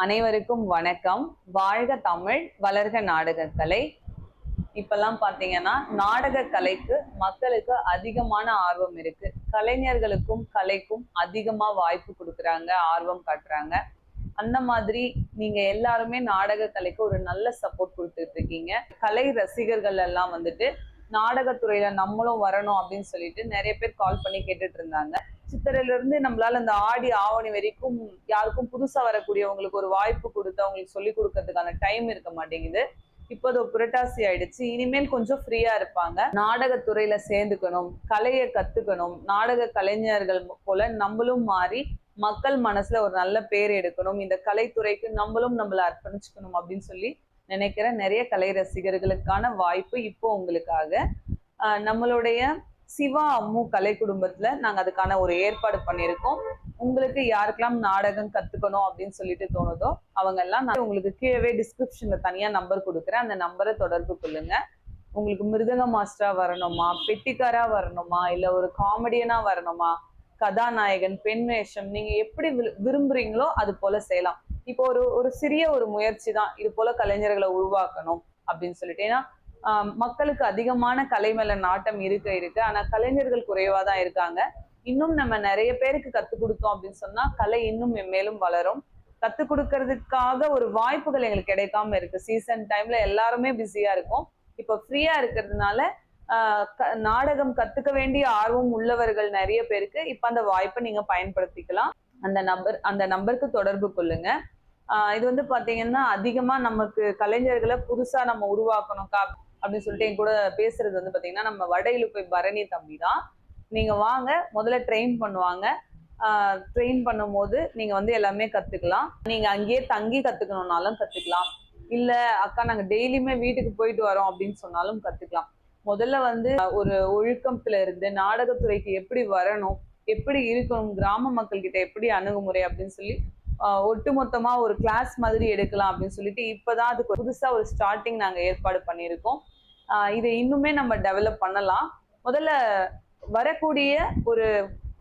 அனைவருக்கும் வணக்கம். வாழ்க தமிழ், வளர்க நாடகக்கலை. இப்பெல்லாம் பாத்தீங்கன்னா நாடக கலைக்கு மக்களுக்கு அதிகமான ஆர்வம் இருக்கு. கலைஞர்களுக்கும் கலைக்கும் அதிகமா வாய்ப்பு கொடுக்குறாங்க, ஆர்வம் காட்டுறாங்க. அந்த மாதிரி நீங்க எல்லாருமே நாடக கலைக்கு ஒரு நல்ல சப்போர்ட் கொடுத்துட்டு இருக்கீங்க. கலை ரசிகர்கள் எல்லாம் வந்துட்டு நாடகத்துறையில நம்மளும் வரணும் அப்படின்னு சொல்லிட்டு நிறைய பேர் கால் பண்ணி கேட்டுட்டு இருந்தாங்க. சித்திரையில இருந்து நம்மளால இந்த ஆடி ஆவணி வரைக்கும் யாருக்கும் புதுசா வரக்கூடியவங்களுக்கு ஒரு வாய்ப்பு கொடுத்து அவங்களுக்கு சொல்லி கொடுக்கறதுக்கான டைம் இருக்க மாட்டேங்குது. இப்போது புரட்டாசி ஆயிடுச்சு, இனிமேல் கொஞ்சம் ஃப்ரீயா இருப்பாங்க. நாடகத்துறையில சேர்ந்துக்கணும், கலையை கத்துக்கணும், நாடக கலைஞர்கள் போல நம்மளும் மாறி மக்கள் மனசுல ஒரு நல்ல பேர் எடுக்கணும், இந்த கலைத்துறைக்கு நம்மள அர்ப்பணிச்சுக்கணும் அப்படின்னு சொல்லி நினைக்கிற நிறைய கலை ரசிகர்களுக்கான வாய்ப்பு இப்போ உங்களுக்காக. நம்மளுடைய சிவா அம்மு கலை குடும்பத்துல நாங்க அதுக்கான ஒரு ஏற்பாடு பண்ணியிருக்கோம். உங்களுக்கு யாருக்கெல்லாம் நாடகம் கத்துக்கணும் அப்படின்னு சொல்லிட்டு தோணுதோ அவங்க எல்லாம் நான் உங்களுக்கு கீழே டிஸ்கிரிப்ஷன்ல தனியா நம்பர் கொடுக்குறேன். அந்த நம்பரை தொடர்பு கொள்ளுங்க. உங்களுக்கு மிருதங்க மாஸ்டரா வரணுமா, பெட்டிக்காரா வரணுமா, இல்ல ஒரு காமெடியனா வரணுமா, கதாநாயகன், பெண் வேஷம், நீங்க எப்படி விரும்புறீங்களோ அது போல செய்யலாம். இப்போ ஒரு சிறிய ஒரு முயற்சி தான் இது போல கலைஞர்களை உருவாக்கணும் அப்படின்னு சொல்லிட்டு. ஏன்னா மக்களுக்கு அதிகமான கலை மேல நாட்டம் இருக்க ஆனா கலைஞர்கள் குறைவாதான் இருக்காங்க. இன்னும் நம்ம நிறைய பேருக்கு கத்துக் கொடுத்தோம் அப்படின்னு சொன்னா கலை இன்னும் மேலும் வளரும். கத்துக் கொடுக்கறதுக்காக ஒரு வாய்ப்புகள் எங்களுக்கு கிடைக்காம இருக்கு. சீசன் டைம்ல எல்லாருமே பிஸியா இருக்கும். இப்ப ஃப்ரீயா இருக்கிறதுனால நாடகம் கத்துக்க வேண்டிய ஆர்வம் உள்ளவர்கள் நிறைய பேருக்கு இப்ப அந்த வாய்ப்பை நீங்க பயன்படுத்திக்கலாம். அந்த நம்பருக்கு தொடர்பு கொள்ளுங்க. இது வந்து பாத்தீங்கன்னா அதிகமா நமக்கு கலைஞர்களை புதுசா நம்ம உருவாக்கணும்க்கா அப்படின்னு சொல்லிட்டு என் கூட பேசுறது வந்து பாத்தீங்கன்னா நம்ம வட இலுப்பை பரணி தம்பி தான். நீங்க வாங்க, முதல்ல ட்ரெயின் பண்ணுவாங்க. ட்ரெயின் பண்ணும் போது நீங்க வந்து எல்லாமே கத்துக்கலாம். நீங்க அங்கேயே தங்கி கத்துக்கணும்னாலும் கத்துக்கலாம். இல்ல அக்கா நாங்க டெய்லியுமே வீட்டுக்கு போயிட்டு வரோம் அப்படின்னு சொன்னாலும் கத்துக்கலாம். முதல்ல வந்து ஒரு ஒழுக்கத்துல இருந்து நாடகத்துறைக்கு எப்படி வரணும், எப்படி இருக்கணும், கிராம மக்கள் கிட்ட எப்படி அணுகுமுறை அப்படின்னு சொல்லி ஒட்டுமொத்தமா ஒரு கிளாஸ் மாதிரி எடுக்கலாம் அப்படின்னு சொல்லிட்டு இப்பதான் அதுக்கு புதுசா ஒரு ஸ்டார்டிங் நாங்க ஏற்பாடு பண்ணியிருக்கோம். இதை இன்னுமே நம்ம டெவலப் பண்ணலாம். முதல்ல வரக்கூடிய ஒரு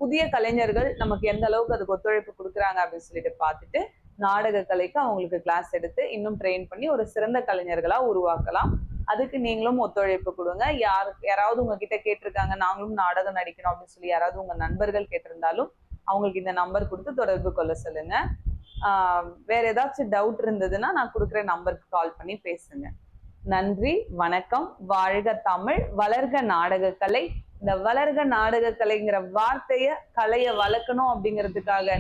புதிய கலைஞர்கள் நமக்கு எந்த அளவுக்கு அதுக்கு ஒத்துழைப்பு கொடுக்குறாங்க அப்படின்னு சொல்லிட்டு பார்த்துட்டு நாடக கலைக்கு அவங்களுக்கு கிளாஸ் எடுத்து இன்னும் ட்ரெயின் பண்ணி ஒரு சிறந்த கலைஞர்களா உருவாக்கலாம். அதுக்கு நீங்களும் ஒத்துழைப்பு கொடுங்க. யாராவது உங்ககிட்ட கேட்டிருக்காங்க நாங்களும் நாடகம் நடிக்கணும் அப்படின்னு சொல்லி யாராவது உங்க நண்பர்கள் கேட்டிருந்தாலும் அவங்களுக்கு இந்த நம்பர் கொடுத்து தொடர்பு கொள்ள சொல்லுங்க. வேற ஏதாச்சும் டவுட் இருந்ததுன்னா நான் கொடுக்குற நம்பருக்கு கால் பண்ணி பேசுங்க. நன்றி, வணக்கம். வாழ்க தமிழ், வளர்க நாடக கலை. இந்த வளர்க நாடக கலைங்கிற வார்த்தைய கலையை வளர்க்கணும் அப்படிங்கிறதுக்காக